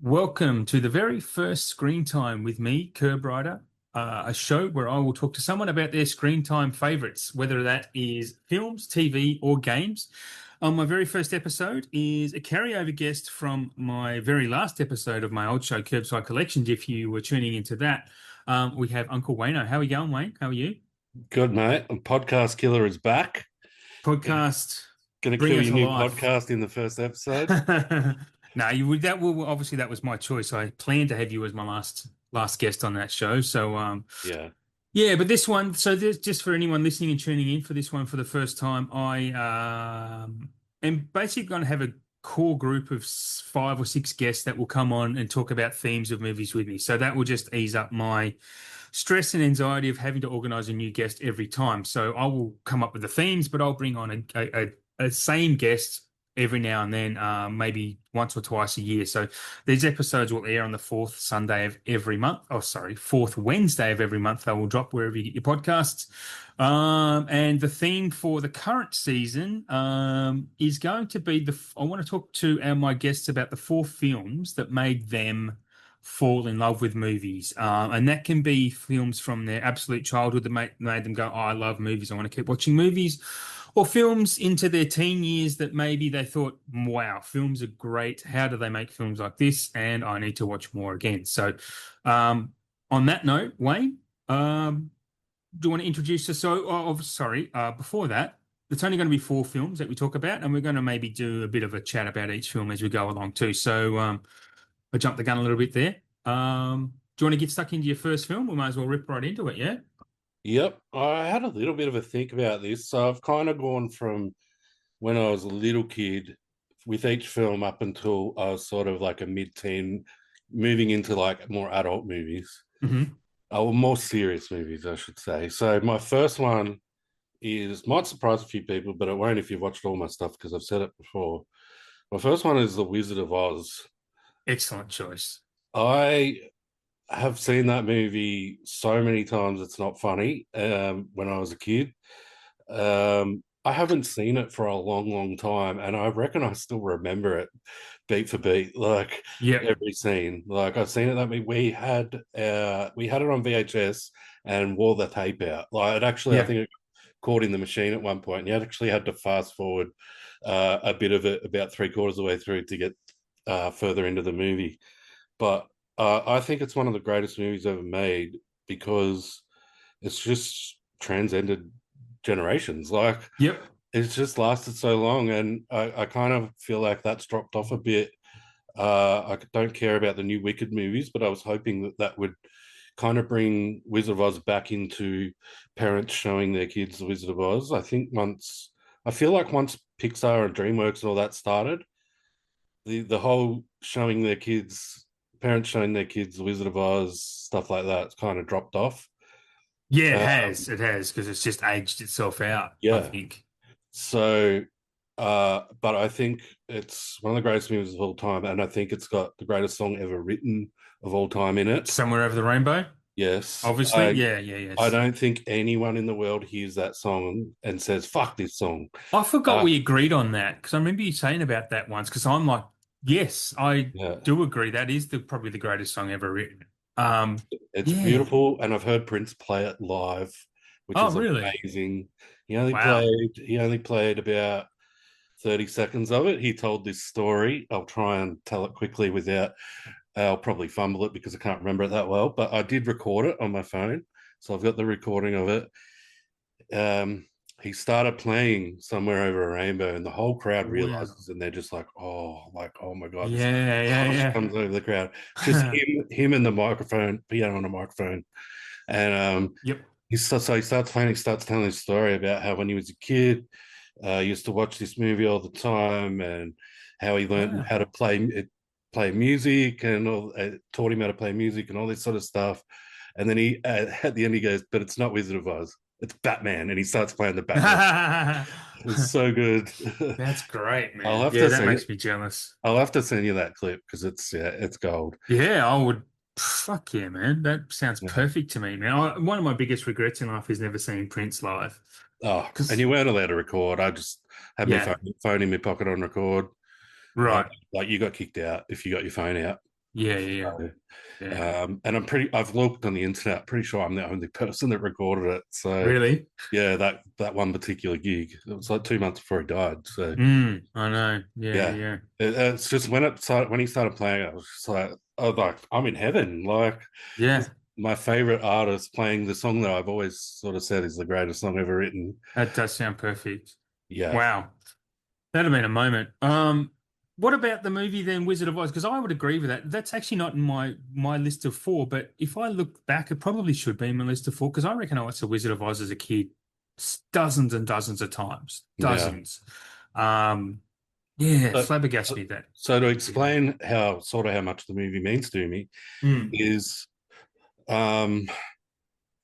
Welcome to the very first screen time with me, KerbRider, a show where I will talk to someone about their screen time favorites, whether that is films, TV, or games. On my very first episode is a carryover guest from my very last episode of my old show, Curbside Collections. If you were tuning into that, we have Uncle Wayno. How are you going, Wayne? How are you? Good, mate. Podcast Killer is back. Podcast, Going to bring kill her your to new life. podcast in the first episode. No, you would that will obviously that was my choice. I planned to have you as my last guest on that show. So Yeah. yeah, but this one, so this, just for anyone listening and tuning in for this one for the first time, I am basically going to have a core group of five or six guests that will come on and talk about themes of movies with me. So that will just ease up my stress and anxiety of having to organize a new guest every time. So I will come up with the themes, but I'll bring on a same guest every now and then, maybe once or twice a year. So these episodes will air on the fourth Sunday of every month. Oh, sorry, fourth Wednesday of every month. They will drop wherever you get your podcasts. And the theme for the current season is going to be I want to talk to my guests about the four films that made them fall in love with movies. And that can be films from their absolute childhood that made them go, oh, I love movies. I want to keep watching movies. Or films into their teen years that maybe they thought, wow, films are great. How do they make films like this? And I need to watch more again. So, on that note, Wayne, do you want to introduce us? So, sorry, before that, it's only going to be four films that we talk about, and we're going to maybe do a bit of a chat about each film as we go along too. So, I jumped the gun a little bit there. Do you want to get stuck into your first film? We might as well rip right into it, yeah? Yep. I had a little bit of a think about this. So I've kind of gone from when I was a little kid with each film up until I was sort of like a mid-teen, moving into like more adult movies. Hmm. Or more serious movies, I should say. So my first one might surprise a few people, but it won't if you've watched all my stuff because I've said it before. My first one is The Wizard of Oz. Excellent choice. I have seen that movie so many times it's not funny. When I was a kid, I haven't seen it for a long, long time, and I reckon I still remember it beat for beat, like Yep. every scene. Like I've seen it. That we had it on VHS and wore the tape out. Like it actually, I Yeah. think it caught in the machine at one point. And you actually had to fast forward a bit of it about three quarters of the way through to get further into the movie. But I think it's one of the greatest movies ever made because it's just transcended generations. Like Yep. it's just lasted so long, and I kind of feel like that's dropped off a bit. I don't care about the new Wicked movies, but I was hoping that that would kind of bring Wizard of Oz back into parents showing their kids the Wizard of Oz. I feel like once Pixar and DreamWorks and all that started, the whole showing their kids, parents showing their kids the Wizard of Oz, stuff like that, kind of dropped off. Yeah, it Uh, has. It has because it's just aged itself out, I yeah. think. So, but I think it's one of the greatest movies of all time, and I think it's got the greatest song ever written of all time in it. Somewhere Over the Rainbow, Yes, obviously. I Yeah, yeah, I yes. don't think anyone in the world hears that song and says "fuck this song." I forgot Uh, we agreed on that because I remember you saying about that once because I'm like, yes, I yeah, do agree. That is probably the greatest song ever written. it's Yeah. beautiful, and I've heard Prince play it live, which Oh, is really? amazing. Wow. He only played about 30 seconds of it. He told this story. I'll try and tell it quickly without, I'll probably fumble it because I can't remember it that well, but I did record it on my phone. So I've got the recording of it. Um, he started playing Somewhere Over a Rainbow, and the whole crowd Wow. realizes, and they're just like, oh my God, this Yeah, hush yeah, comes over the crowd. Just yeah. him and the microphone, piano on a microphone. And Yep. he starts playing, he starts telling his story about how when he was a kid, he used to watch this movie all the time, and how he learned Wow. how to play music, and taught him how to play music and all this sort of stuff. And then he at the end he goes, "But it's not Wizard of Oz, it's Batman," and he starts playing the Batman. It's so good. That's great, I'll man. have Yeah, to that send makes me jealous. I'll have to send you that clip because it's gold. Yeah, I would. Fuck yeah, man. That sounds Yeah. perfect to me, man. One of my biggest regrets in life is never seeing Prince live. Oh, and Because, you weren't allowed to record. I just had my yeah, phone in my pocket on record. Uh, right. like you got kicked out if you got your phone out. Yeah, yeah, yeah. And I've looked on the internet, pretty sure I'm the only person that recorded it. So Really? yeah, that one particular gig, it was like 2 months before he died. So I know. Yeah, yeah, yeah, it's just when he started playing, I was like, I'm in heaven. Like, yeah. this, my favorite artist playing the song that I've always sort of said is the greatest song ever written. That does sound perfect. Yeah, Wow. That'd have been a moment. What about the movie then, Wizard of Oz? Because I would agree with that. That's actually not in my list of four, but if I look back, it probably should be in my list of four because I reckon I watched the Wizard of Oz as a kid dozens and dozens of times. yeah. Dozens. Um, yeah, So, flabbergasted me that. so to Yeah. explain how much the movie means to me Mm. is, um,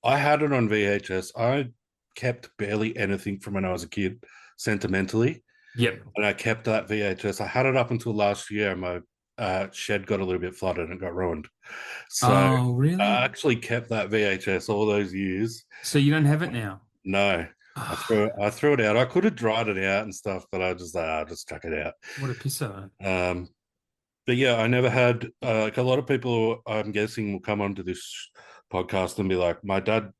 I had it on VHS. I kept barely anything from when I was a kid, sentimentally, Yep. and I kept that VHS. I had it up until last year. My shed got a little bit flooded and got ruined, so Oh, I really? actually kept that VHS all those years. So you don't have it now? No, Ah, I threw it out. I could have dried it out and stuff, but I just I'll just chuck it out. what a pisser. Um, but yeah, I never had like a lot of people. I'm guessing will come onto this podcast and be like, "My dad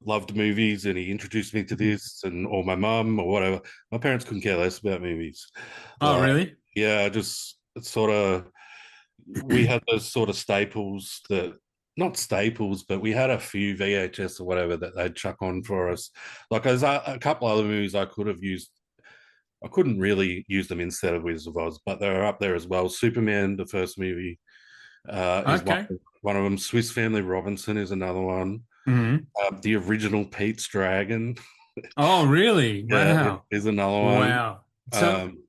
loved movies, and he introduced me to this," and or my mum or whatever. My parents couldn't care less about movies. Oh, Like, really? yeah, just sort of we had those sort of staples that not staples, but we had a few VHS or whatever that they'd chuck on for us. Like there's a couple other movies I could have used. I couldn't really use them instead of Wizard of Oz, but they're up there as well. Superman, the first movie, is Okay. one of them. Swiss Family Robinson is another one. Hmm. The original Pete's Dragon, Oh, really? yeah, Wow. is another one. Wow. So Um,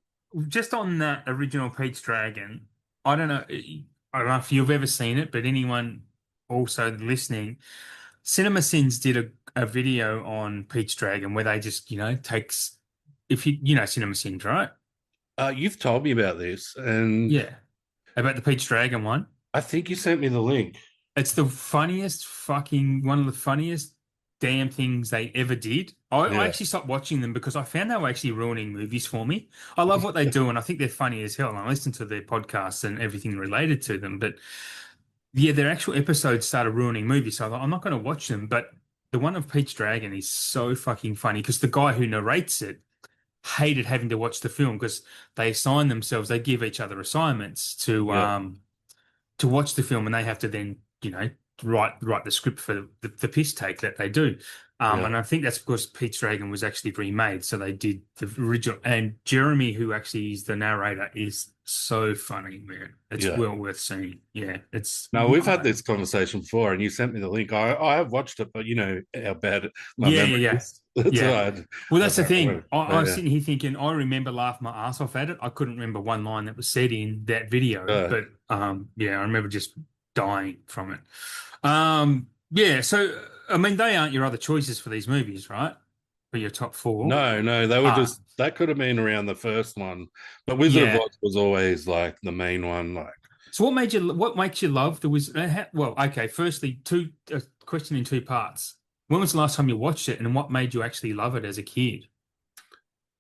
just on that original Pete's Dragon, I don't know, I don't know if you've ever seen it, but anyone also listening, Cinema Sins did a video on Pete's Dragon where they just, takes if you know Cinema Sins, right? you've told me about this, and Yeah. About the Pete's Dragon one. I think you sent me the link. It's the funniest fucking one of the funniest damn things they ever did. I Yeah, actually stopped watching them because I found they were actually ruining movies for me. I love what they do and I think they're funny as hell. And I listen to their podcasts and everything related to them. But yeah, their actual episodes started ruining movies. So I thought, I'm not going to watch them. But the one of Pete's Dragon is so fucking funny because the guy who narrates it hated having to watch the film because they assign themselves, they give each other assignments yeah, to watch the film and they have to then, write the script for the piss take that they do. yeah. And I think that's because Pete's Dragon was actually remade. So they did the original. And Jeremy, who actually is the narrator, is so funny, man. It's Yeah. well worth seeing. Yeah, it's No, we've had this conversation before, and you sent me the link. I have watched it, but you know how bad my yeah, memory yeah, yeah. is. That's Yeah. why Well, I that's the don't thing. know. I But was yeah, sitting here thinking, I remember laughing my ass off at it. I couldn't remember one line that was said in that video, uh, but yeah, I remember just dying from it. Yeah, so I mean, they aren't your other choices for these movies, right? For your top four. no, they were Ah, just that could have been around the first one, but Wizard of yeah. Oz was always like the main one. Like, So what makes you love the Wizard? Well, okay, firstly, question in two parts. When was the last time you watched it, and what made you actually love it as a kid?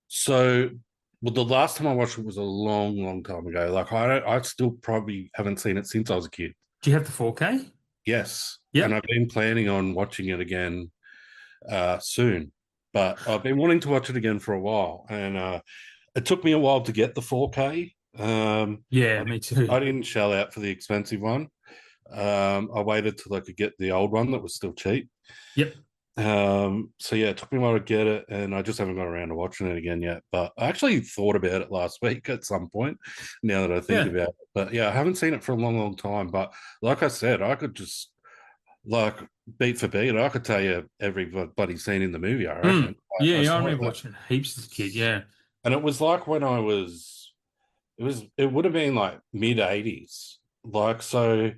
so, well, the last time I watched it was a long, long time ago. Like, I still probably haven't seen it since I was a kid. Do you have the 4K? Yes, and Yep. I've been planning on watching it again soon. But I've been wanting to watch it again for a while, and it took me a while to get the 4K. Yeah, me I too. didn't shell out for the expensive one. I waited till I could get the old one that was still cheap. Yep. So yeah, it took me a while to get it, and I just haven't got around to watching it again yet. But I actually thought about it last week at some point. Now that I think Yeah. about it, but yeah, I haven't seen it for a long, long time. But like I said, I could just like beat for beat, I could tell you everybody's seen in the movie. I Mm. reckon Yeah, I yeah, I saw remember that, watching heaps as a kid. Yeah. and it was like when I was. It would have been like mid 80s. Like so,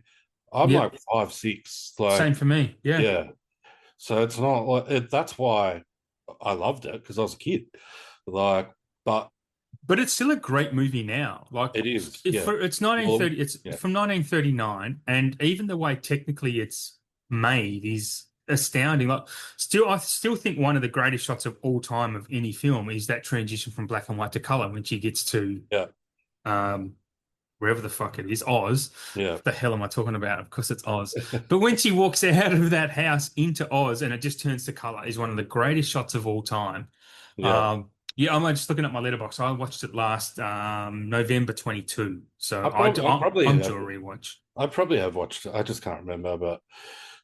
I'm Yep. like 5'6". Same Like for me. Yeah. yeah. So it's not like that's why I loved it because I was a kid. Like, but But it's still a great movie now. Like it is, if yeah. for it's Well, 1930, it's yeah, from 1939, and even the way technically it's made is astounding. Like I still think one of the greatest shots of all time of any film is that transition from black and white to color when she gets to yeah, um wherever the fuck it is, Oz. Yeah. What the hell am I talking about? Of course it's Oz. But when she walks out of that house into Oz and it just turns to color is one of the greatest shots of all time. Yeah. Yeah, I'm just looking at my letterbox. I watched it last November 22. So I probably I'm have due a rewatch. I probably have watched it. I just can't remember, but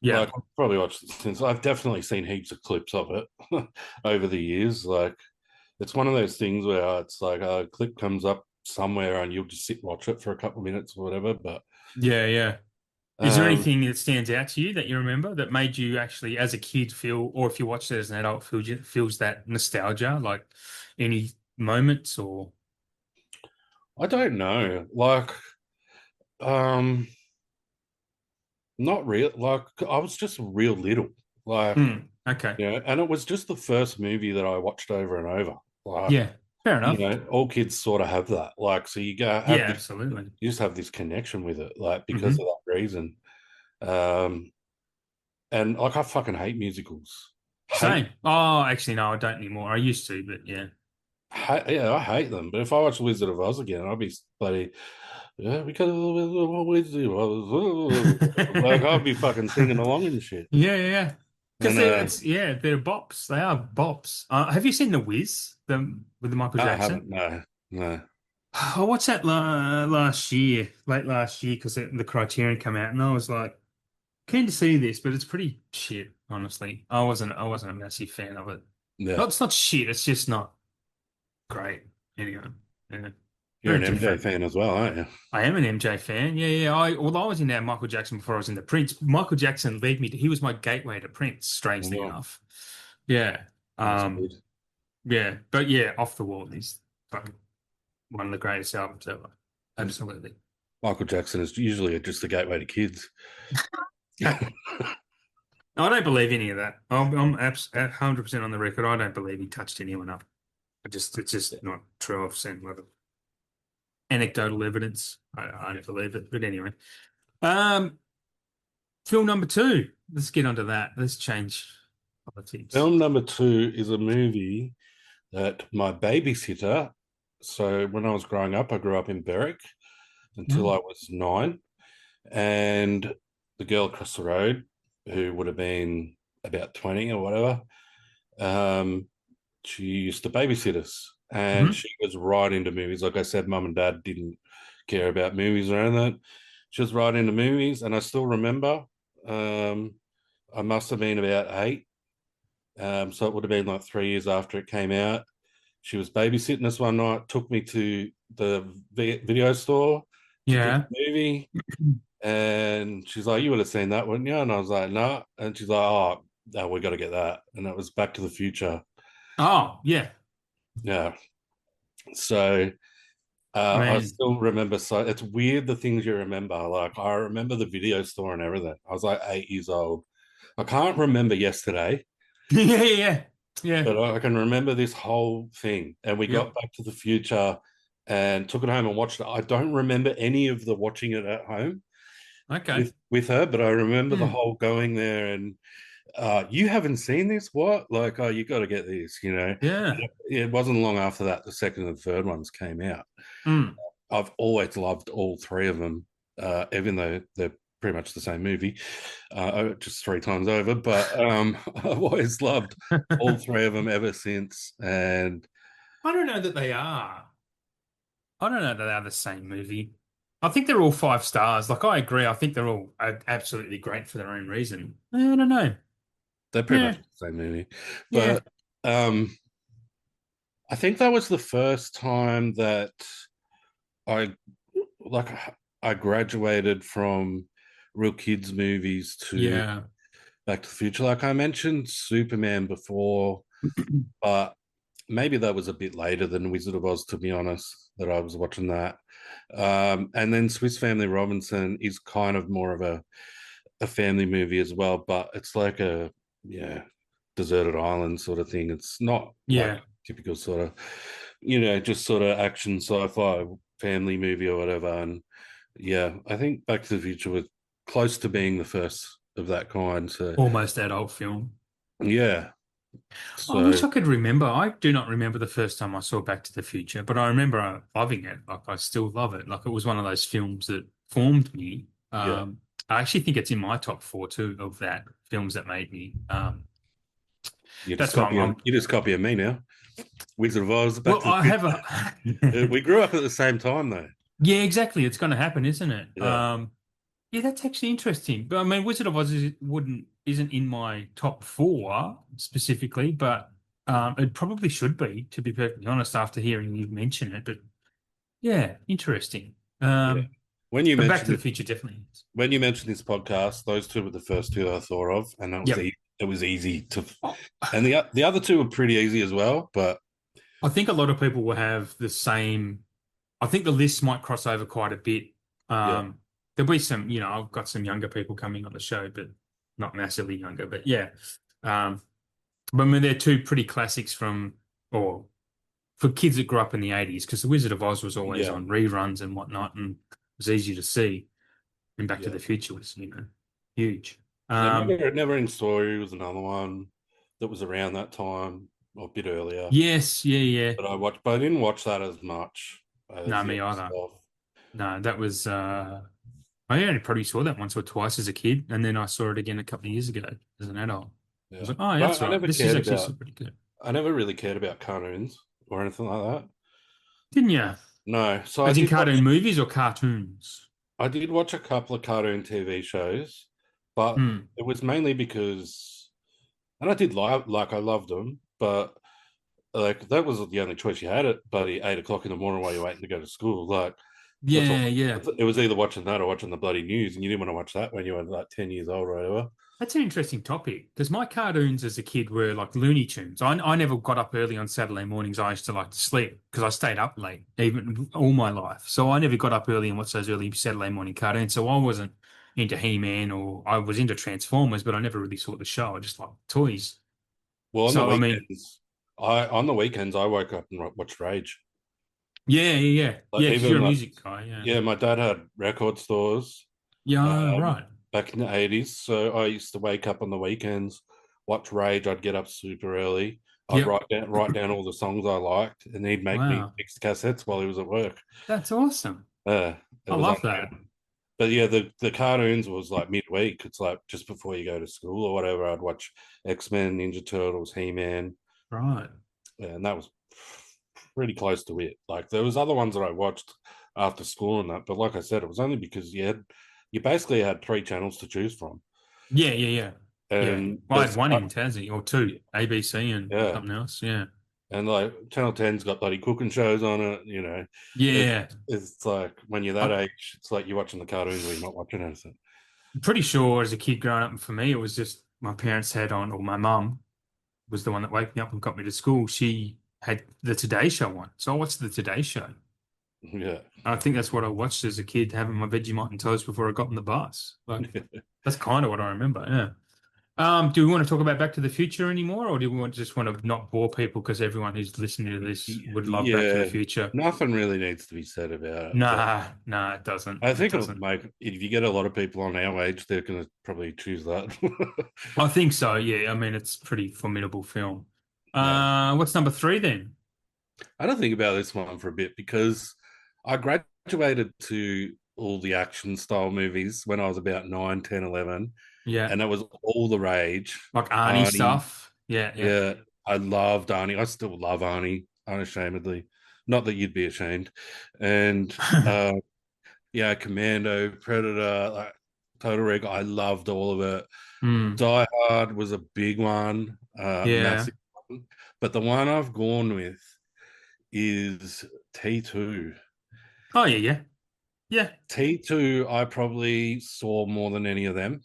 Yeah. like I've probably watched it since. I've definitely seen heaps of clips of it over the years. Like it's one of those things where it's like a clip comes up somewhere and you'll just sit and watch it for a couple of minutes or whatever. But Yeah, yeah. Is there um, anything that stands out to you that you remember that made you actually, as a kid, feel, or if you watched it as an adult, feels that nostalgia? Like any moments or? I don't know. Like um, not real. Like I was just real little. Like Okay. and it was just the first movie that I watched over and over. Like Yeah. Fair enough. all kids sort of have that. Like so you go Yeah, have this absolutely. you just have this connection with it, like because of Hmm. that reason. Um, and like I fucking hate musicals. Hate, Same. Oh, actually, no, I don't anymore. I used to, but yeah. yeah, I hate them. But if I watch Wizard of Oz again, I'll be bloody. Yeah, we got a little Wizard of Oz. Like I'll be fucking singing along and shit. Yeah, yeah. Because And they're bops. They are bops. Have you seen The Wiz, the with the Michael no, I Jackson? haven't. No, no. I watched that last year, late last year, because the Criterion came out, and I was like, keen to see this, but it's pretty shit, honestly. I wasn't a massive fan of it. No, Yeah, it's not shit. It's just not great. Anyway, yeah, you're very an MJ different. fan as well, aren't you? I am an MJ fan. Yeah, yeah. I was into Michael Jackson before I was into Prince. Michael Jackson led me to, he was my gateway to Prince, strangely Well, enough. Yeah. that's good. Yeah. But yeah, Off the Wall is fucking one of the greatest albums ever. And Absolutely. Michael Jackson is usually just the gateway to kids. I don't believe any of that. I'm 100% on the record. I don't believe he touched anyone up. It's just not true. I've seen a lot of anecdotal evidence. I don't believe it. But anyway, um, film number two. Let's get onto that. Let's change politics. Film number two is a movie that my babysitter. So when I was growing up, I grew up in Berwick until I Mm. was 9, and the girl across the road, who would have been about 20 or whatever, um, she used to babysit us, and Mm-hmm. she was right into movies. Like I said, mum and dad didn't care about movies or anything. She was right into movies, and I still remember. Um, I must have been about 8, so it would have been like 3 years after it came out. She was babysitting us one night, took me to the video store to get Yeah. the movie, and she's like, "You would have seen that, wouldn't you?" And I was like, "No." And she's like, "Oh, no, we got to get that." And it was Back to the Future. Oh, yeah. Yeah. So I Man. still remember. So it's weird the things you remember. Like I remember the video store and everything. I was like 8 years old. I can't remember yesterday, Yeah, yeah, yeah. Yeah. but I can remember this whole thing. And we got Yep. Back to the Future and took it home and watched it. I don't remember any of the watching it at home Okay. with her, but I remember the Hmm. whole going there and you haven't seen this? What? Like, oh, you got to get this, Yeah. It wasn't long after that the second and third ones came out. Mm. I've always loved all three of them, even though they're pretty much the same movie, just three times over. But I've always loved all three of them ever since. And I don't know that they are. I don't know that they're the same movie. I think they're all 5 stars. Like I agree. I think they're all absolutely great for their own reason. I don't know. they're pretty Yeah. much the same movie. Yeah. But um, I think that was the first time that I like I graduated from real kids movies to Yeah. Back to the Future. Like I mentioned Superman before, but maybe that was a bit later than Wizard of Oz, to be honest, that I was watching that. And then Swiss Family Robinson is kind of more of a family movie as well, but it's like a yeah, deserted island sort of thing. It's not like Yeah. typical sort of, just sort of action sci-fi family movie or whatever. And yeah, I think Back to the Future was close to being the first of that kind. So Almost adult film. yeah. I wish So I could remember. I do not remember the first time I saw Back to the Future, but I remember loving it. Like I still love it. Like it was one of those films that formed me. yeah, I actually think it's in my top four too of that films that made me. That's why I'm you just copying me now. Wizard of Oz, Back well, to the I have Future. a We grew up at the same time though. yeah, exactly. It's going to happen, isn't it? Yeah, Yeah, that's actually interesting. But I mean, Wizard of Oz isn't in my top four specifically, but it probably should be, to be perfectly honest, after hearing you mention it. But yeah, interesting. yeah. When you But Back mentioned to the this, Future definitely is. when you mentioned this podcast, those two were the first two I thought of, and Yep. it was easy to, Oh, and the other two were pretty easy as well. But I think a lot of people will have the same. I think the list might cross over quite a bit. yeah, There'll be some, I've got some younger people coming on the show, but not massively younger. But yeah, um, but I mean, they're two pretty classics or for kids that grew up in the 80s, because The Wizard of Oz was always yeah, on reruns and whatnot, and it was easy to see. And Back to yeah. the Future was, huge. The Um, Never Ending Story was another one that was around that time, or a bit earlier. yes, yeah, yeah. But I didn't watch that as much as No, the me other either. stuff. No, that was, I only probably saw that once or twice as a kid, and then I saw it again a couple of years ago as an adult. I was Yeah, like, oh, yeah, that's but right. This is actually still pretty good. I never really cared about cartoons or anything like that. Didn't you? No, so As in cartoon movies or cartoons? I did watch a couple of cartoon TV shows, but Hmm. it was mainly because, and I did like I loved them, but like that was the only choice you had at bloody 8 o'clock in the morning while you're waiting to go to school. Like that's all. Yeah, yeah. It was either watching that or watching the bloody news, and you didn't want to watch that when you were like 10 years old or whatever. That's an interesting topic because my cartoons as a kid were like Looney Tunes. I never got up early on Saturday mornings. I used to like to sleep because I stayed up late even all my life. So I never got up early and watched those early Saturday morning cartoons. So I wasn't into He-Man or I was into Transformers, but I never really saw the show. I just liked toys. Well, So I mean, on the weekends I woke up and watched Rage. yeah, yeah, yeah, Like yeah. Because you're even a like music guy, yeah, yeah, my dad had record stores yeah, um, right, back in the 80s. So I used to wake up on the weekends, watch Rage. I'd get up super early. I'd yep, write down all the songs I liked, and he'd make me wow, mix cassettes while he was at work. that's awesome. It I was love unreal. that. But yeah, the cartoons was like midweek. It's like just before you go to school or whatever. I'd watch X-Men, Ninja Turtles, He-Man, Right. and that was pretty close to it. Like there was other ones that I watched after school and that, but like I said, it was only because you basically had three channels to choose from, Yeah, yeah, yeah, yeah. and Well, I had one in Tassie or two, ABC and yeah, something else. Yeah, and like Channel 10's got bloody cooking shows on it. It, yeah. it's like when you're that I'm age, it's like you're watching the cartoons or you're not watching anything. pretty sure as a kid growing up, for me, it was just my parents had on, or my mum was the one that woke me up and got me to school. She had the Today Show on, so I watched the Today Show. Yeah. I think that's what I watched as a kid, having my Vegemite and toast before I got on the bus. Like that's kind of what I remember. Yeah. Do we want to talk about Back to the Future anymore, or do we just want to not bore people because everyone who's listening to this would love Back to the Yeah, Future? nothing really needs to be said about it, but Nah, nah, it doesn't. I It think it'll doesn't. make if you get a lot of people on our age, they're going to probably choose that. I think so. Yeah. I mean, it's a pretty formidable film. Yeah, What's number three then? I don't think about this one for a bit because I graduated to all the action style movies when I was about 9, 10, 11, Yeah. and it was all the rage. Like Arnie Arnie, stuff. Yeah. Yeah. yeah, I loved Arnie. I still love Arnie, unashamedly. Not that you'd be ashamed. And yeah, Commando, Predator, like Total Recall. I loved all of it. Hmm. Die Hard was a big one, Yeah. massive one. But the one I've gone with is T2. Oh, yeah. Yeah. Yeah. T2, I probably saw more than any of them,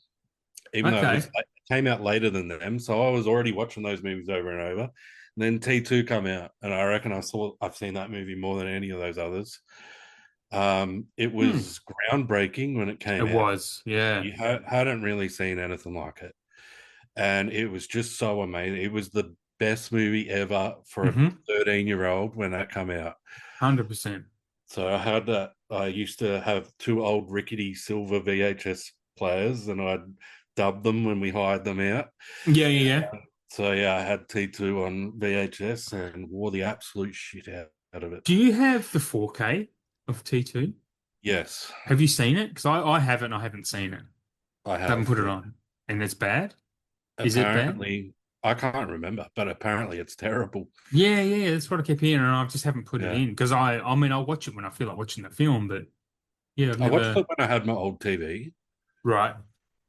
even though Okay. it came out later than them. So I was already watching those movies over and over. And then T2 come out, and I reckon I've seen that movie more than any of those others. It Hmm. was groundbreaking when it It came out. was. Yeah. You hadn't really seen anything like it, and it was just so amazing. It was the best movie ever for a Mm-hmm. 13-year-old when that came out. 100%. So I had that. I used to have two old rickety silver VHS players, and I'd dub them when we hired them out. Yeah. Yeah. Yeah. So yeah, I had T2 on VHS and wore the absolute shit out of it. Do you have the 4K of T2? Yes, Have you seen it? Because I haven't. I haven't seen it. I I haven't have. put it Yeah. on, and it's bad. Is it bad? Apparently, I can't remember, but apparently it's terrible. Yeah, yeah. That's what I keep hearing, and I just haven't put it Yeah. in because I mean, I'll watch it when I feel like watching the film, but yeah, I've I watched never. it when I had my old TV. Right.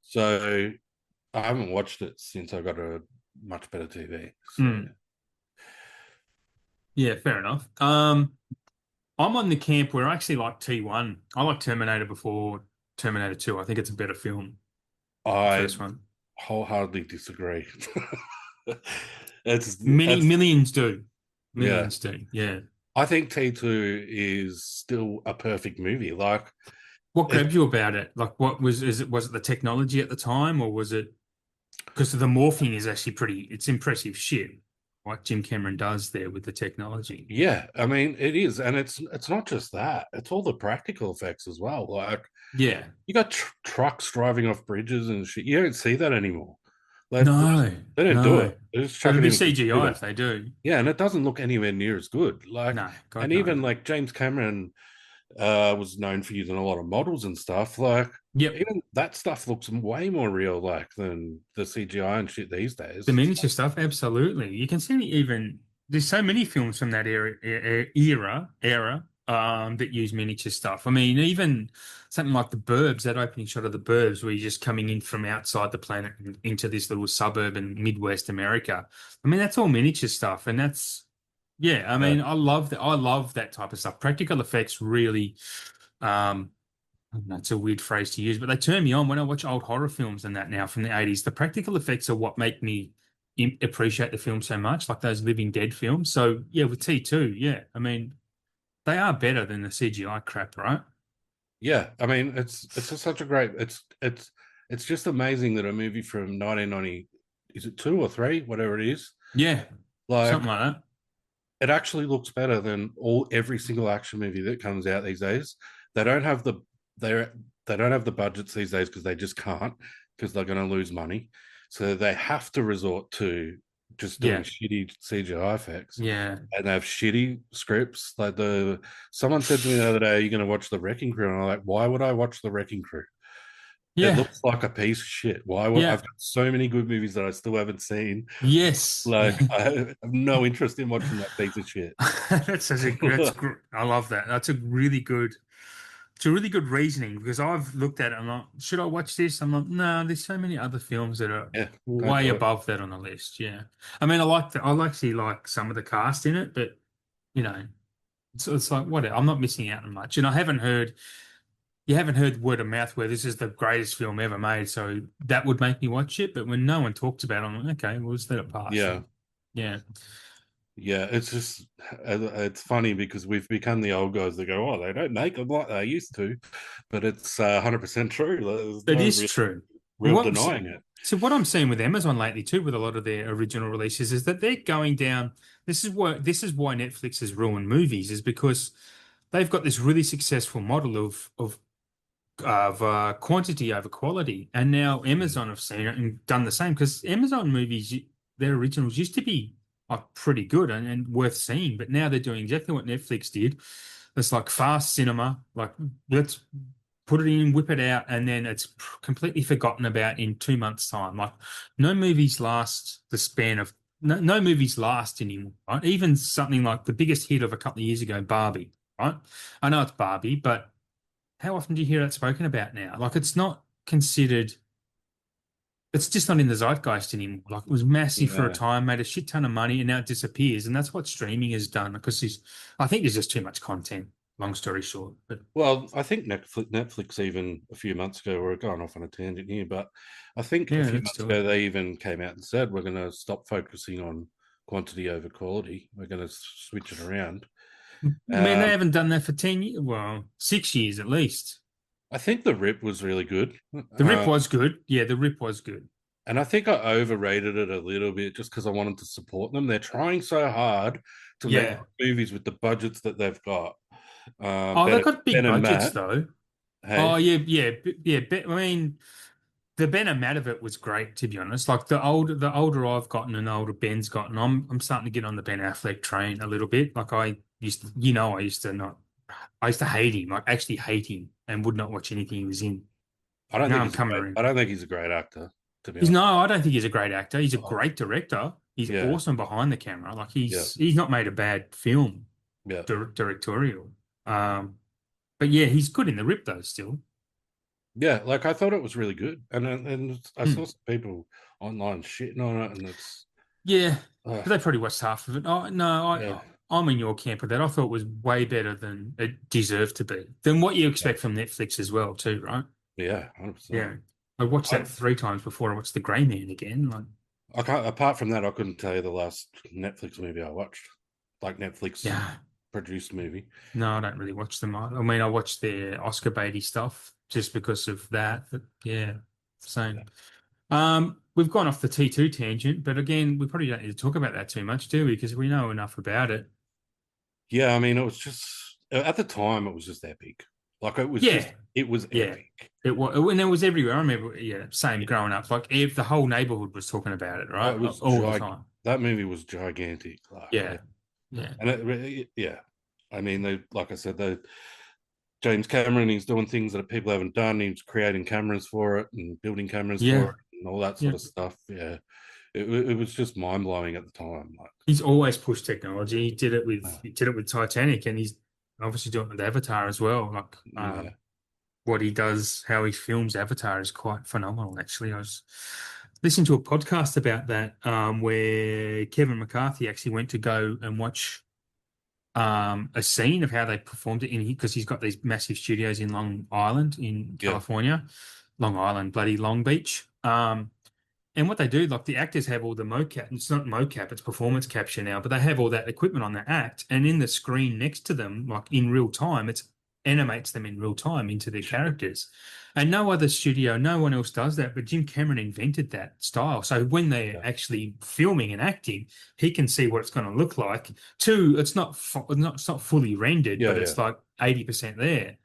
So I haven't watched it since I got a much better TV. So Mm. Yeah, fair enough. I'm on the camp where I actually like T1. I like Terminator before Terminator 2. I think it's a better film, the I first one. wholeheartedly disagree. it's Many it's millions do. yeah. Millions do. Yeah. I think T2 is still a perfect movie. Like What it grabbed you about it? Like, what was it the technology at the time, or was it because the morphing is actually it's impressive shit, like Jim Cameron does there with the technology. yeah, I mean it is, and it's not just that, it's all the practical effects as well. Like Yeah. you got trucks driving off bridges and shit. You don't see that anymore. No, They don't do no. it. They just Well, chuck it'd it be in a CGI computer. if they do. Yeah, and it doesn't look anywhere near as good. Like, No, God, and no. even like James Cameron was known for using a lot of models and stuff. Like, Yep. even that stuff looks way more real, like than the CGI and shit these The days. It's miniature stuff, absolutely. You can see even there's so many films from that era that use miniature stuff. I mean, even something like the Burbs, that opening shot of the Burbs, where you're just coming in from outside the planet and into this little suburb in Midwest America. I mean, that's all miniature stuff, and that's yeah. I like, mean, I love that. I love that type of stuff. Practical effects really. Um, that's a weird phrase to use, but they turn me on when I watch old horror films and that now from the 80s. The practical effects are what make me appreciate the film so much, like those Living Dead films. So, yeah, with T2, yeah, I mean, they are better than the CGI crap, right? yeah, I mean, it's just such a great. It's just amazing that a movie from 1990, is it two or three, whatever it is, Yeah, like something like that. it actually looks better than every single action movie that comes out these days. They don't have the they they don't have the budgets these days because they just can't, because they're going to lose money. So they have to resort to just doing Yeah, shitty CGI effects, yeah. and they have shitty scripts. Like the someone said to me the other day, "Are you going to watch the Wrecking Crew?" And I'm like, "Why would I watch the Wrecking Crew? It Yeah, looks like a piece of shit. Why would yeah. I've got so many good movies that I still haven't seen? Yes. Like Yeah. I have no interest in watching that piece of shit." I love that. That's a really good It's a really good reasoning because I've looked at it and I'm like, should I watch this? I'm like, no, there's so many other films that are Yeah, don't way do it. above that on the list. Yeah. I mean, I actually like some of the cast in it, but you know, it's like whatever. I'm not missing out on much. And you haven't heard word of mouth where this is the greatest film ever made. So that would make me watch it. But when no one talks about it, I'm like, okay, we'll just let it pass Yeah, then. Yeah. yeah. It's just it's funny because we've become the old guys that go, "Oh, they don't make them like they used to," but it's 100% true. There's It no is true. real What denying it. so what I'm seeing with Amazon lately too, with a lot of their original releases, is that they're going down. This is why Netflix has ruined movies, is because they've got this really successful model of quantity over quality, and now Mm. Amazon have seen it and done the same. Because Amazon movies, their originals used to be pretty good and worth seeing, but now they're doing exactly what Netflix did. It's like fast cinema, like let's put it in, whip it out, and then it's completely forgotten about in 2 months' time. Like no movies last the span of no movies last anymore, right? Even something like the biggest hit of a couple of years ago, Barbie, right? I know it's Barbie, but how often do you hear that spoken about now? Like it's not considered, it's just not in the zeitgeist anymore. Like it was massive for a Yeah. time, made a shit ton of money, and now it disappears. And that's what streaming has done because I think there's just too much content, long story short. But Well, I think Netflix even a few months ago, we're going off on a tangent here, but I think a yeah, few let's months do it. ago they even came out and said we're going to stop focusing on quantity over quality. We're going to switch it around. Man, they Um, haven't done that for 10 years. Well, 6 years at least. I think the Rip was really good. The Rip was good. Yeah, the Rip was good. And I think I overrated it a little bit just because I wanted to support them. They're trying so hard to make Yeah. movies with the budgets that they've got. Oh, they've Ben, got big ben and budgets Matt, though. Oh, hey, yeah, yeah, yeah. I mean, the Ben and of it was great, to be honest. Like the older I've gotten and the older Ben's gotten, I'm starting to get on the Ben Affleck train a little bit. Like I used to, I used to not, I used to hate him, like actually hate him, and would not watch anything he was in. Now I'm coming I around. don't think he's a great actor, to be He's honest. no, I don't think he's a great actor. He's a Oh, great director. He's yeah, awesome behind the camera. Like yeah, he's not made a bad film yeah. directorial. Um, but yeah, he's good in the Rip though. Still, Yeah, like I thought it was really good, and I saw Hmm. some people online shitting on it, and it's Yeah, uh, but they probably watched half of it. Oh no, yeah, I'm in your camp with that. I thought it was way better than it deserved to be. Than what you yeah, expect from Netflix as well, too, right? yeah, 100%. Yeah, I watched I that 3 times before I watched The Grey Man again. Like, I can't. Apart from that, I couldn't tell you the last Netflix movie I watched, like Netflix yeah, produced movie. no, I don't really watch them. I mean, I watch their Oscar baity stuff just because of that. But yeah, Yeah, same. We've gone off the T2 tangent, but again, we probably don't need to talk about that too much, do we? Because we know enough about it. yeah. I mean, it was just at the time, it was just epic. Like Yeah, it was yeah. epic. It was, and it was everywhere. I remember, yeah, same growing up. Like the whole neighborhood was talking about it, Oh, right? it was All the time. that movie was gigantic. Like, Yeah, yeah, and yeah. I mean, they like I said, they James Cameron, he's doing things that people haven't done. He's creating cameras for it and building cameras for yeah, it and all that yeah. sort of stuff. Yeah, it was just mind blowing at the time. Like, He's always pushed technology. uh, He did it with Titanic, and he's obviously doing it with Avatar as well. Like, yeah, what he does, how he films Avatar is quite phenomenal. Actually, I was listening to a podcast about that, where Kevin McCarthy actually went to go and watch a scene of how they performed it in because he's got these massive studios in Long Island in yeah, California, Long Island, bloody Long Beach. And what they do, like the actors have all the mocap. It's not mocap, it's performance capture now, but they have all that equipment on the act, and in the screen next to them, like in real time, it animates them in real time into their characters. And no other studio, no one else does that, but Jim Cameron invented that style. So when they're yeah, actually filming and acting, he can see what it's going to look like. Two, it's not fully rendered, yeah, but yeah, it's like 80% there.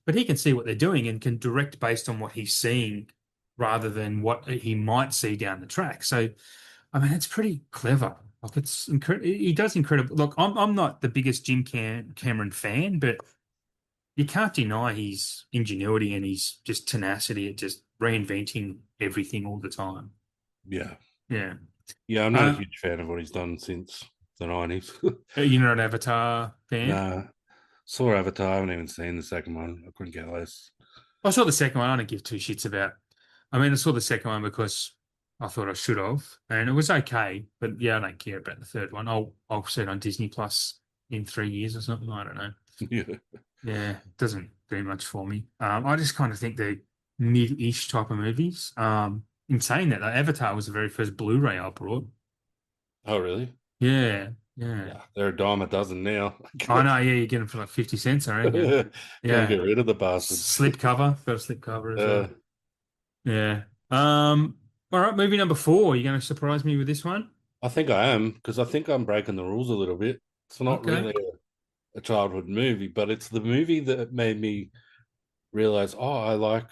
But he can see what they're doing and can direct based on what he's seeing rather than what he might see down the track. So, I mean, it's pretty clever. Like it's incredible. He does incredible. Look, I'm not the biggest Cameron fan, but you can't deny his ingenuity and his just tenacity at just reinventing everything all the time. yeah, Yeah. yeah. I'm not a Uh, huge fan of what he's done since the 90s. you're not an Avatar fan? Nah, saw Avatar. I haven't even seen the second one. I couldn't care less. I saw the second one. I don't give two shits about. I mean, I saw the second one because I thought I should have, and it was okay. But yeah, I don't care about the third one. I'll see it on Disney Plus in 3 years or something. I don't know. Yeah. Yeah, it doesn't do much for me. I just kind of think they're mid-ish type of movies. In saying that, though, Avatar was the very first Blu-ray I brought. Oh, really? Yeah, yeah. Yeah, they're a dime a dozen now. I know. Yeah, you get them for like 50 cents, I reckon. Can't get Yeah, rid of the bastards. slip cover. Got a slip cover as Uh, well. Yeah. All right, movie number 4. You going to surprise me with this one? I think I am because I think I'm breaking the rules a little bit. It's not Okay. really a childhood movie, but it's the movie that made me realize, oh, I like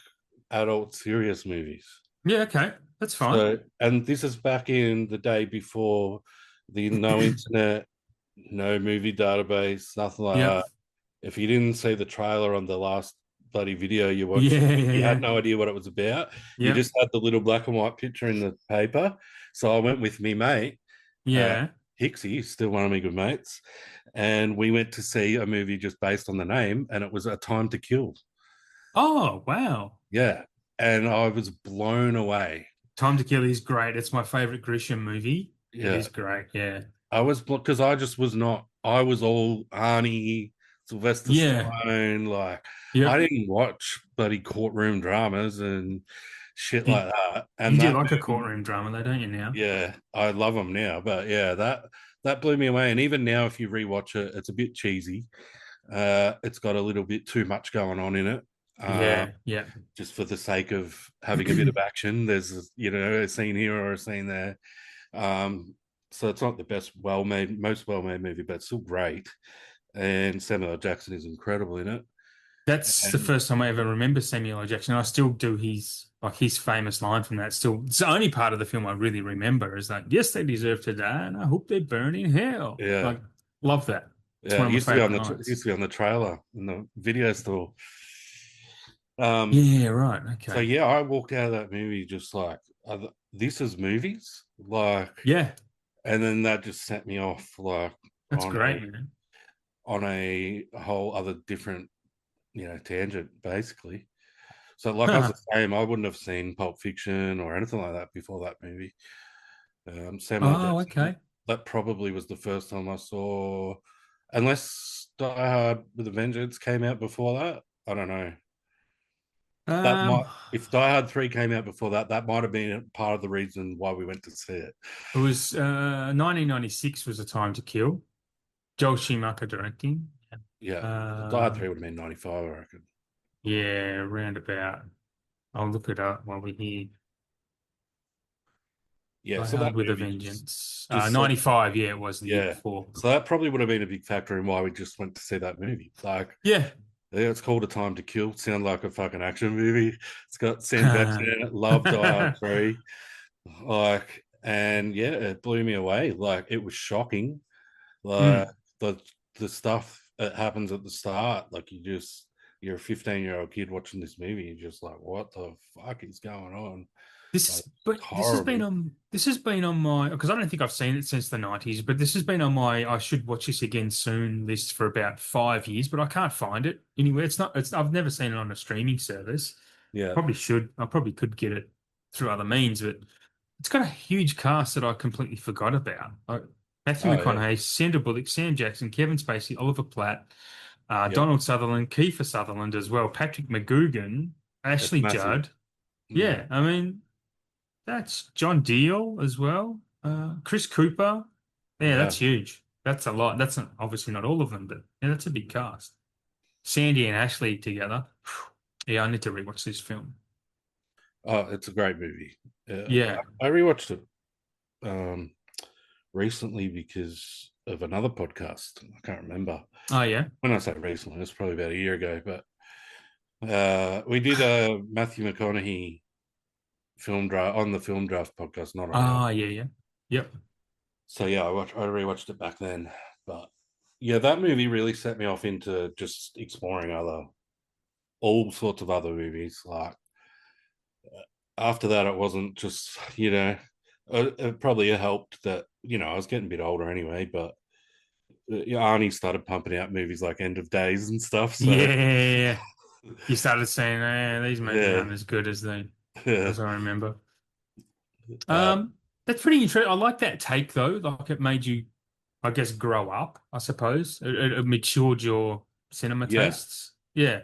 adult serious movies. Yeah, okay. That's fine. So, and this is back in the day before the no internet, no movie database, nothing like Yep. that. If you didn't see the trailer on the last bloody video you watched, Yeah, yeah, you had yeah. no idea what it was about. You Yep. just had the little black and white picture in the paper. So I went with me mate, uh, Yeah. Hixie, still one of my good mates, and we went to see a movie just based on the name, and it was A Time to Kill. Oh, wow. Yeah, and I was blown away. Time to Kill is great. It's my favorite Grisham movie. It Yeah, is great. Yeah. I was because I just was not. I was all Arnie, Sylvester Yeah. Stallone. Like I Yep. didn't watch bloody courtroom dramas and shit You, like that. you And do that like a movie, courtroom drama, though, don't you now? yeah, I love them now. But yeah, that blew me away. And even now, if you rewatch it, it's a bit cheesy. It's got a little bit too much going on in it. Uh, Yeah. Yeah. just for the sake of having a bit of action. There's a scene here or a scene there. Um, so it's not the best most well made movie, but it's still great. And Samuel L. Jackson is incredible in it. That's the And first time I ever remember Samuel L. Jackson. I still do his famous line from that. Still, it's the only part of the film I really remember is like, "Yes, they deserve to die, and I hope they burn in hell." yeah, Like, love that. It's yeah, one it of my used to be on favorite the lines. trailer in the video store. Um, Yeah, right. so Okay. yeah, I walked out of that movie just like, this is movies, like, Yeah, and then that just set me off like that's on great, man. a whole other different, tangent basically. So like I was the same, I wouldn't have seen Pulp Fiction or anything like that before that movie. Samuel Oh, Jackson, okay. that probably was the first time I saw, unless Die Hard with a Vengeance came out before that. I don't know. That Um, might, if Die Hard 3 came out before that, that might have been part of the reason why we went to see it. it was 1996 was a time to kill. Joel Schumacher directing. Yeah, Die Hard Uh, 3 would have been 95, I reckon. yeah, roundabout. I'll look it up while we're here. Yeah, Die so that Hard with a movie Vengeance. just set, 95, yeah, it was the year yeah. before. So that probably would have been a big factor in why we just went to see that movie. Like, Yeah. yeah, it's called A Time to Kill. Sound like a fucking action movie. It's got Sam Jackson in it. Love Die Hard 3. Like, and yeah, it blew me away. Like, it was shocking. Like Mm. the stuff that happens at the start. Like, you're a 15-year-old kid watching this movie. You're just like, what the fuck is going on? Like, But it's horrible. this has been on my because I don't think I've seen it since the 90s, but this has been on my I should watch this again soon list for about 5 years, but I can't find it anywhere. It's I've never seen it on a streaming service. Yeah. Probably should. I probably could get it through other means, but it's got a huge cast that I completely forgot about. Like Matthew Oh yeah. McConaughey, Sandra Bullock, Sam Jackson, Kevin Spacey, Oliver Platt, Yep. Donald Sutherland, Kiefer Sutherland as well, Patrick McGoogan, It's Ashley massive. Judd. Yeah. Yeah, I mean, that's John Deal as well. Chris Cooper. Yeah, Yeah. that's huge. That's a lot. That's not, obviously not all of them, but yeah, that's a big cast. Sandy and Ashley together. Yeah, I need to rewatch this film. Oh, it's a great movie. Yeah. I rewatched it um recently because of another podcast. I can't remember. Oh, yeah. When I say recently, it's probably about a year ago, but we did a Matthew McConaughey film draft on the film draft podcast, not on our. Ah, yeah, yeah. Yep. So yeah, I rewatched it back then. But yeah, that movie really set me off into just exploring all sorts of other movies. Like, after that, it wasn't just, it probably helped that, I was getting a bit older anyway, but Arnie started pumping out movies like End of Days and stuff. So Yeah. You started saying, these movies yeah, aren't as good yeah, as I remember. uh, Um, that's pretty interesting. I like that take though. Like it made you, I guess, grow up, I suppose. It matured your cinema yeah, tastes. Yeah.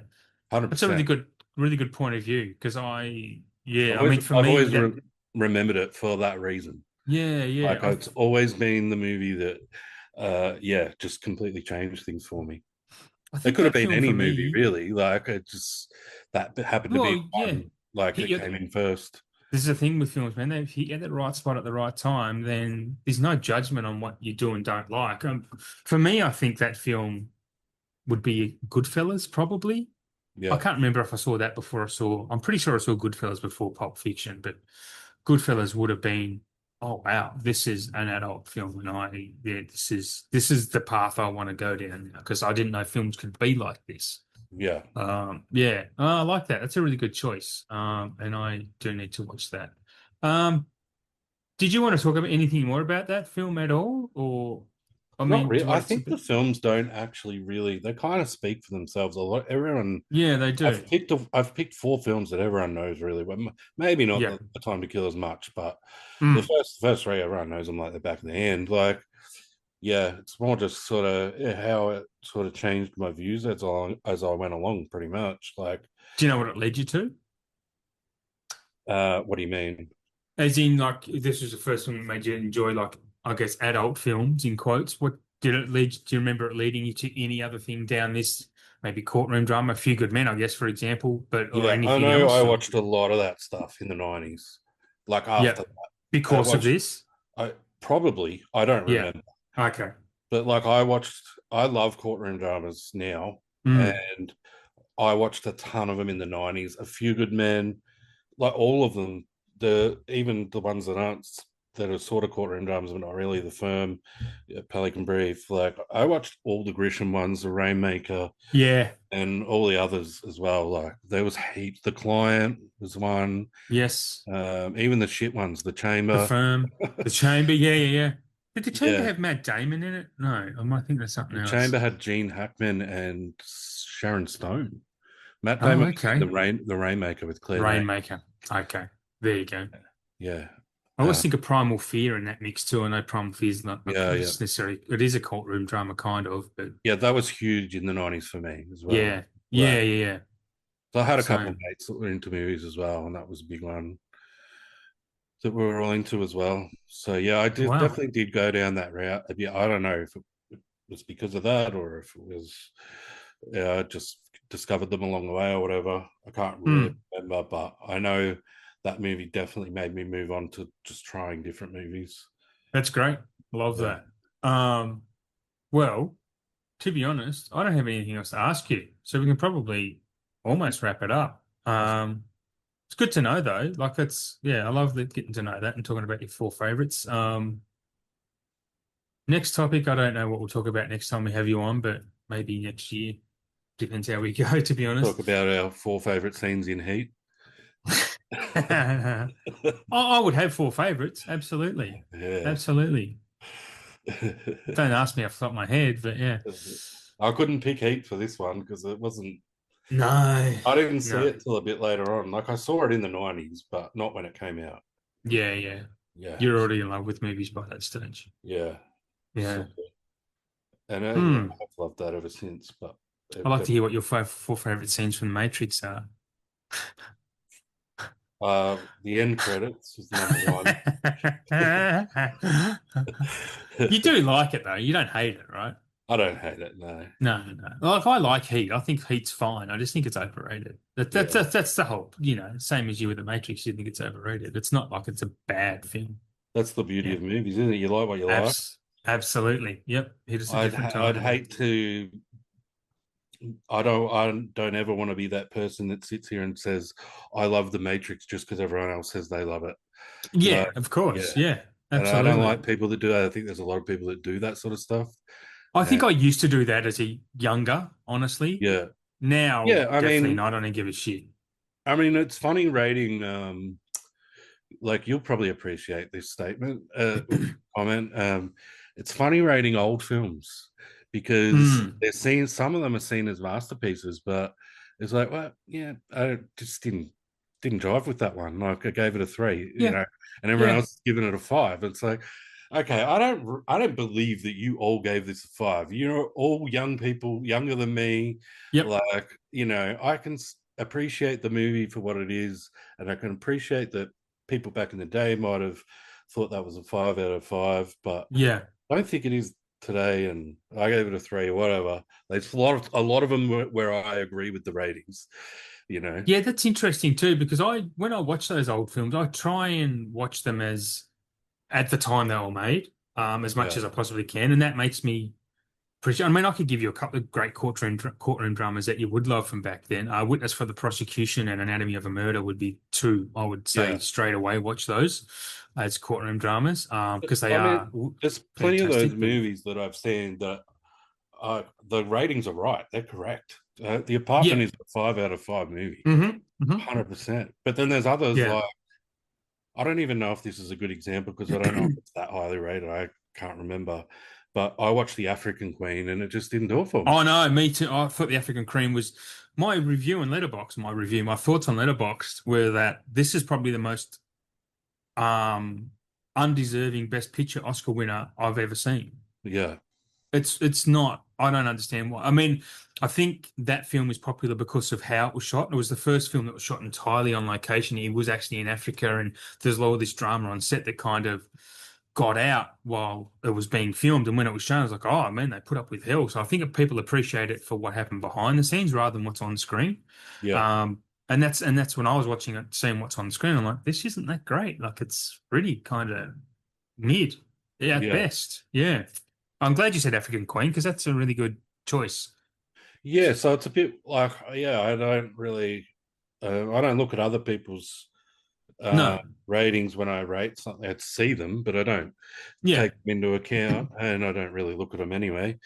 That's a 100%. really good point of view because yeah, I mean, for I've me, always remembered it for that reason. yeah, Like, it's always been the movie that, yeah, just completely changed things for me. I It think could have that been film any for movie, me, really. Like, it just that happened to be well, yeah, one. Like, hit it you. came in first. This is the thing with films, man. If you hit at the right spot at the right time, then there's no judgment on what you do and don't like. For me, I think that film would be Goodfellas, probably. I Yeah, can't remember if I saw that before I'm pretty sure I saw Goodfellas before Pulp Fiction, but Goodfellas would have been, oh wow, this is an adult film, and yeah, this is the path I want to go down now because I didn't know films could be like this. yeah. Yeah, I like that. That's a really good choice. And I do need to watch that. Um, did you want to talk about anything more about that film at all, or I Not mean, do really. you I want think the to? films don't actually really. They kind of speak for themselves a lot. Everyone. Yeah, they do. I've picked four films that everyone knows really well. Maybe not Yeah. the Time to Kill as much, but Mm. the first three, everyone knows them like the back of their hand. Like, yeah, it's more just sort of, how it sort of changed my views as I went along, pretty much. Like, Do you know what it led you to? what do you mean? As in, like, this was the first one that made you enjoy, like, I guess, adult films in quotes. What did it lead? Do you remember it leading you to any other thing down this, maybe courtroom drama, A Few Good Men, I guess, for example, but or Yeah, I anything know. I else? Or watched a lot of that stuff in the '90s. Like, yeah, after I because of watched, this. I don't Yeah. remember, Okay. but like, I love courtroom dramas now, Mm. and I watched a ton of them in the 90s. A Few Good Men, like all of them. Even the ones that aren't that are sort of courtroom dramas, but not really. The Firm, Pelican Brief. Like I watched all the Grisham ones, The Rainmaker, Yeah. and all the others as well. Like there was heaps. The Client was one. Yes. Even the shit ones, The The Chamber. Firm. The Chamber. Yeah, yeah, yeah. Did the Chamber Yeah, have Matt Damon in it? No, I might think there's something The else. Chamber had Gene Hackman and Sharon Stone. Matt Oh, Damon was in okay. the Rainmaker with Claire Danes. Rainmaker. Okay. There you go. Yeah, I always uh, think of Primal Fear in that mix too. I know Primal Fear is not yeah, yeah, necessarily, it is a courtroom drama kind of, but yeah. That was huge in the 90s for me as well. yeah. Yeah, Like, yeah, yeah. so I had a couple of Same. mates that were into movies as well, and that was a big one that we were all into as well. So yeah, I did Wow. definitely did go down that route. Yeah, I don't know if it was because of that or if it was, yeah, I just discovered them along the way or whatever. I can't really Hmm. remember, but I know that movie definitely made me move on to just trying different movies. That's great. Love Yeah. that. Um, well, to be honest, I don't have anything else to ask you, so we can probably almost wrap it up. It's good to know though. Like it's yeah, I love getting to know that and talking about your four favorites. Next topic, I don't know what we'll talk about next time we have you on, but maybe next year. Depends how we go, to be Talk honest. about our four favorite scenes in Heat. I would have four favorites. Absolutely. Yeah. Absolutely. Don't ask me off the top of my head, but yeah. I couldn't pick Heat for this one because it wasn't. No, I didn't see no. it till a bit later on. Like I saw it in the 90s, but not when it came out. Yeah, yeah. Yeah. You're already in love with movies by that stage. Yeah. So, Yeah. and yeah, Hmm. I've loved that ever since. But I'd like to definitely, hear what your four favorite scenes from The Matrix are. the end credits was number one. You do like it though. You don't hate it, right? I don't hate it. No. No, no. Like I like Heat. I think Heat's fine. I just think it's overrated. Yeah. That's the whole, same as you with The Matrix. You think it's overrated. It's not like it's a bad film. That's the beauty Yeah. of movies, isn't it? You like what you like. Absolutely. Yep. Hit us a different I'd time. hate to. I don't ever want to be that person that sits here and says I love the Matrix just because everyone else says they love it. No, Yeah, of course. yeah, Yeah, and I don't absolutely. like people that do that. I think there's a lot of people that do that sort of stuff. I And think I used to do that as a younger, honestly. yeah, Now, yeah. definitely not. I don't give a shit. I mean, it's funny rating. Like you'll probably appreciate this statement comment. It's funny rating old films because Mm, they're seen. Some of them are seen as masterpieces, but it's like, well, yeah, I just didn't drive with that one. Like I gave it a 3, yeah, and everyone yeah, else is giving it a 5. It's like, okay, I don't believe that you all gave this a 5. You're all young people, younger than me. yep, Like, I can appreciate the movie for what it is, and I can appreciate that people back in the day might have thought that was a 5 out of 5, but yeah. I don't think it is today. And I gave it a 3 or whatever. There's a lot of them where I agree with the ratings. You know, Yeah, that's interesting too, because when I watch those old films, I try and watch them as at the time they were made, as much yeah, as I possibly can, and that makes me appreciate. I mean, I could give you a couple of great courtroom dramas that you would love from back then. Witness for the Prosecution and Anatomy of a Murder would be two. I would say yeah. straight away watch those as courtroom dramas, because they I are mean, there's plenty of those fantastic. But movies that I've seen that the ratings are right. They're correct. The yeah, Apartment is a 5 out of 5 movie, hmm 100%. But then there's others yeah, like I don't even know if this is a good example because I don't know if it's that highly rated. I can't remember. But I watched The African Queen and it just didn't do it for me. Oh no, me too. I thought the African Cream was my review on Letterboxd. My thoughts on Letterboxd were that this is probably the most um undeserving Best Picture Oscar winner I've ever seen. Yeah, It's not. I don't understand why. I mean, I think that film is popular because of how it was shot. It was the first film that was shot entirely on location. It was actually in Africa, and there's all this drama on set that kind of got out while it was being filmed. And when it was shown, I was like, oh man, they put up with hell. So I think people appreciate it for what happened behind the scenes rather than what's on screen. yeah, And that's when I was watching it, seeing what's on screen. I'm like, this isn't that great. Like it's pretty kind of mid, yeah, at yeah. best. Yeah. I'm glad you said African Queen because that's a really good choice. Yeah, so it's a bit like, yeah, I don't look at other people's uh, No. ratings when I rate something. I see them, but I don't Yeah. take them into account, and I don't really look at them anyway.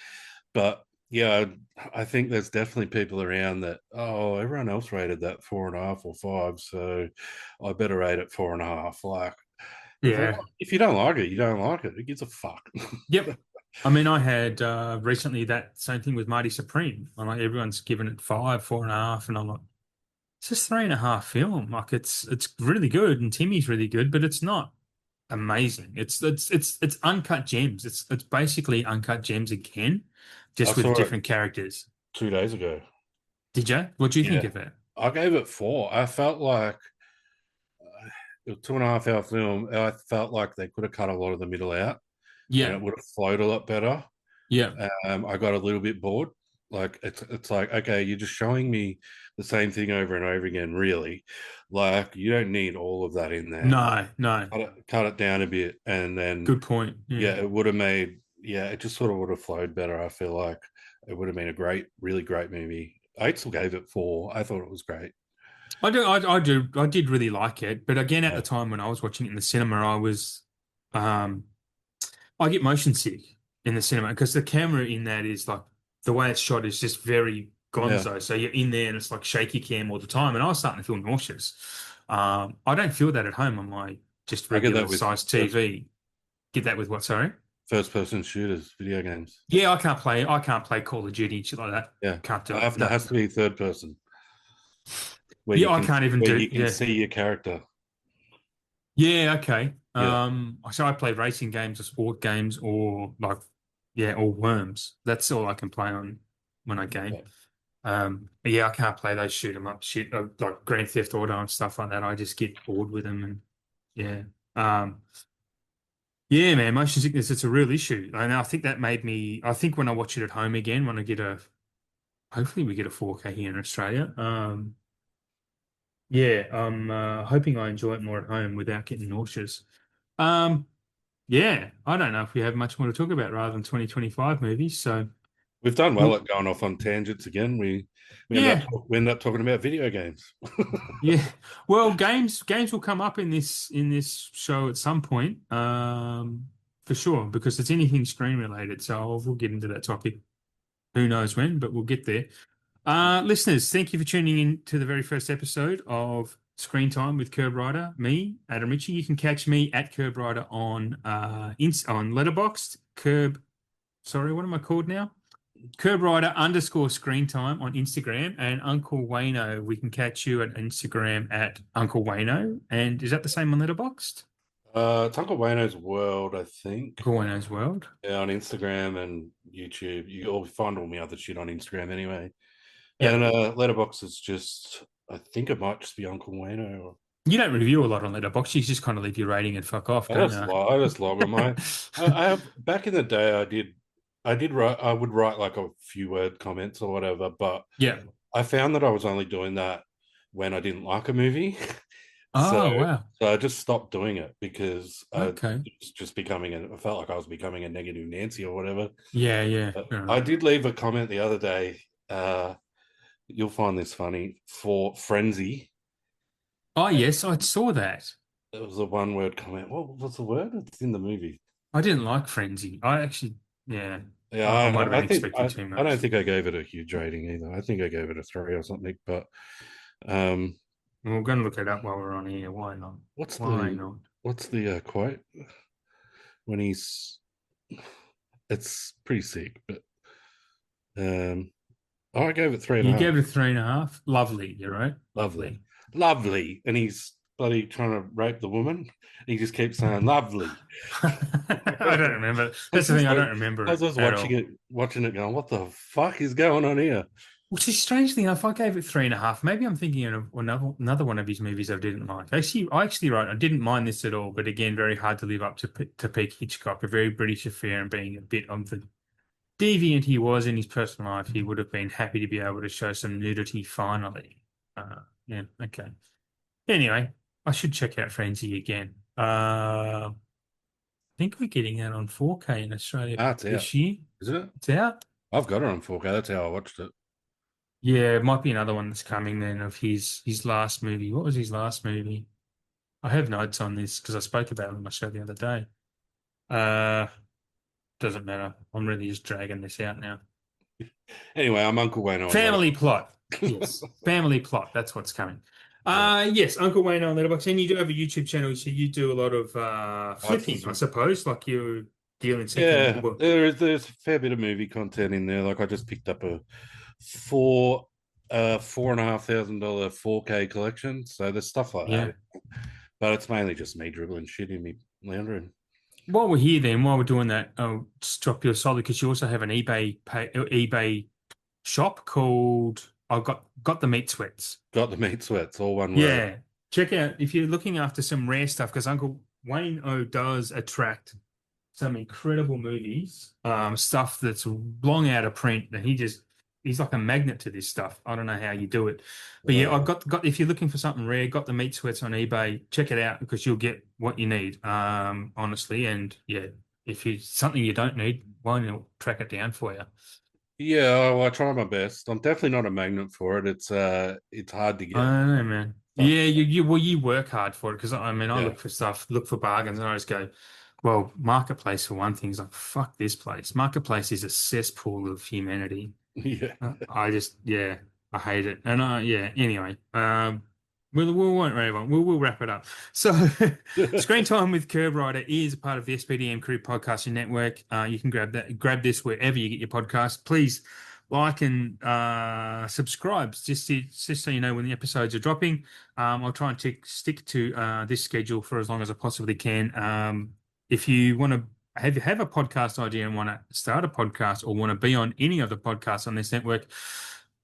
But yeah, I think there's definitely people around that, oh, everyone else rated that 4.5 or 5, so I better rate it 4.5. Like, Yeah. if you don't like it, you don't like it. Who gives a fuck? Yep. I mean, I had recently that same thing with Mighty Supreme. I'm like, everyone's given it five, 4.5, and I'm like, it's just 3.5 film. Like it's really good, and Timmy's really good, but it's not amazing. It's uncut gems. It's basically uncut gems again, I just with saw it different characters. 2 days ago. Did you? What do you think Yeah, of it? I gave it 4. I felt like it was 2.5 hour film. I felt like they could have cut a lot of the middle out, and Yeah. it would have flowed a lot better. Yeah. I got a little bit bored. Like, it's like, okay, you're just showing me the same thing over and over again, really. Like, you don't need all of that in there. No, no. Cut it down a bit, and then Good point. Yeah. yeah, it would have made, yeah, it just sort of would have flowed better. I feel like it would have been a great, really great movie. I still gave it 4. I thought it was great. I did really like it, but again, at the Yeah, time when I was watching it in the cinema, um, I get motion sick in the cinema because the camera in that is like the way it's shot is just very yeah. gonzo. So you're in there and it's like shaky cam all the time, and I was starting to feel nauseous. I don't feel that at home on my just I get regular that with size TV. Get that with what? Sorry. first person shooters, video games. Yeah, I can't play. I can't play Call of Duty and shit like that. Yeah, Can't do I it. have to No. has to be third person Yeah, I can't even where do. you can Yeah. see your character. Yeah, okay. Yeah, So I play racing games or sport games or like, yeah, or Worms. That's all I can play on when I game. yeah. But yeah, I can't play those shoot 'em up shit like Grand Theft Auto and stuff like that. I just get bored with them and yeah. Yeah, man, motion sickness, it's a real issue. And I think that made me, I think when I watch it at home again, when I get hopefully we get a 4K here in Australia. Yeah, I'm hoping I enjoy it more at home without getting nauseous. Um, Yeah, I don't know if we have much more to talk about rather than 2025 movies. So, We've done well well, at going off on tangents again. yeah, We end up talking about video games. yeah. Well, games will come up in this show at some point, for sure, because it's anything screen related. So we'll get into that topic. Who knows when, but we'll get there. Listeners, thank you for tuning in to the very first episode of Screen Time with KerbRider. Me, Adam Ritchie. You can catch me at KerbRider on on Letterboxd. Sorry, what am I called now? KerbRider _ screen time on Instagram, and Uncle Wayno, we can catch you at Instagram at Uncle Wayno. And is that the same on Letterboxd? It's Uncle Wayno's World, I think. Uncle Wayno's World. Yeah, on Instagram and YouTube. You'll find all my other shit on Instagram anyway. And Yep. Letterbox is just, I think it might just be Uncle Wayno. You don't review a lot on Letterboxd. You just kind of leave your rating and fuck off, don't I just log them. I have, back in the day, I did write, I would write like a few word comments or whatever, but Yeah. I found that I was only doing that when I didn't like a movie. So, Oh, wow. so I just stopped doing it because Okay. it was just I felt like I was becoming a negative Nancy or whatever. Yeah, yeah. But Fair I enough. did leave a comment the other day. You'll find this funny, for Frenzy. Oh, yes, I saw that. It was a one word comment. What was the word? It's in the movie. I didn't like Frenzy. I actually, yeah, Yeah, I might have been expecting too I don't much. think I gave it a huge rating either. I think I gave it a 3 or something. But um, We're going to look it up while we're on here. Why not? what's Why the not? quote when he's? It's pretty sick, but oh, I gave it three and a You half. gave it a 3.5. Lovely, you're right. Lovely, Lovely. lovely, and he's bloody trying to rape the woman. He just keeps saying lovely. I don't remember. I was That's the thing. just I like, don't remember I it was just at all. watching it, going, "What the fuck is going on here?" Which is strangely enough, I gave it 3.5. Maybe I'm thinking of another one of his movies I didn't like. I actually wrote, I didn't mind this at all, but again, very hard to live up to peak Hitchcock, a very British affair, and being a bit of the deviant he was in his personal life, he would have been happy to be able to show some nudity finally. Yeah, okay. Anyway, I should check out Frenzy again. I think we're getting that on 4K in Australia Ah, it's out, this year. isn't it? It's out. I've got it on 4K. That's how I watched it. Yeah, it might be another one that's coming then of his last movie. What was his last movie? I have notes on this because I spoke about it on my show the other day. Uh, doesn't matter. I'm really just dragging this out now. Anyway, I'm Uncle Wayno on Family Letterboxd. Plot. Yes, Family Plot. That's what's coming. Yeah, Yes, Uncle Wayne on Letterboxd, and you do have a YouTube channel, so you do a lot of I flipping, I just suppose, like you're dealing second. yeah, Well, there's a fair bit of movie content in there. Like I just picked up a $4,500 4K collection. So there's stuff like yeah. that. But it's mainly just me dribbling shit in me lounge room. While we're here, then, while we're doing that, I'll just drop you a solid because you also have an eBay shop called I got the meat sweats. Got the meat sweats, all one word. Yeah, check out if you're looking after some rare stuff because Uncle Wayne O does attract some incredible movies, stuff that's long out of print, and he's like a magnet to this stuff. I don't know how you do it, but yeah, I've got if you're looking for something rare, got the meat sweats on eBay. Check it out because you'll get what you need, honestly. And yeah, if you something you don't need, Wayne will track it down for you. Yeah, well, I try my best. I'm definitely not a magnet for it. It's hard to I get don't know, man. stuff. Yeah, you work hard for it because I mean I Yeah, look for stuff, look for bargains, and I just go, well, Marketplace for one thing is like fuck this place. Marketplace is a cesspool of humanity. yeah. I just yeah, I hate it. And yeah, anyway, we won't wrap on. We'll wrap it up. So, Screen Time with KerbRider is a part of the SPDM Crew Podcasting Network. You can grab this wherever you get your podcast. Please like and subscribe just so you know when the episodes are dropping. I'll try and stick to this schedule for as long as I possibly can. If you want to have a podcast idea and want to start a podcast or want to be on any of the podcasts on this network,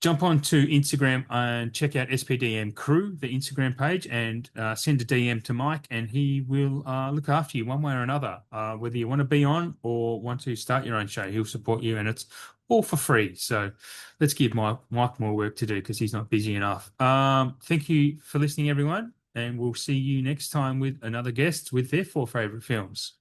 jump on to Instagram and check out SPDM Crew, the Instagram page, and send a DM to Mike, and he will look after you one way or another. Whether you want to be on or want to start your own show, he'll support you, and it's all for free. So let's give Mike more work to do because he's not busy enough. Thank you for listening, everyone, and we'll see you next time with another guest with their 4 favorite films.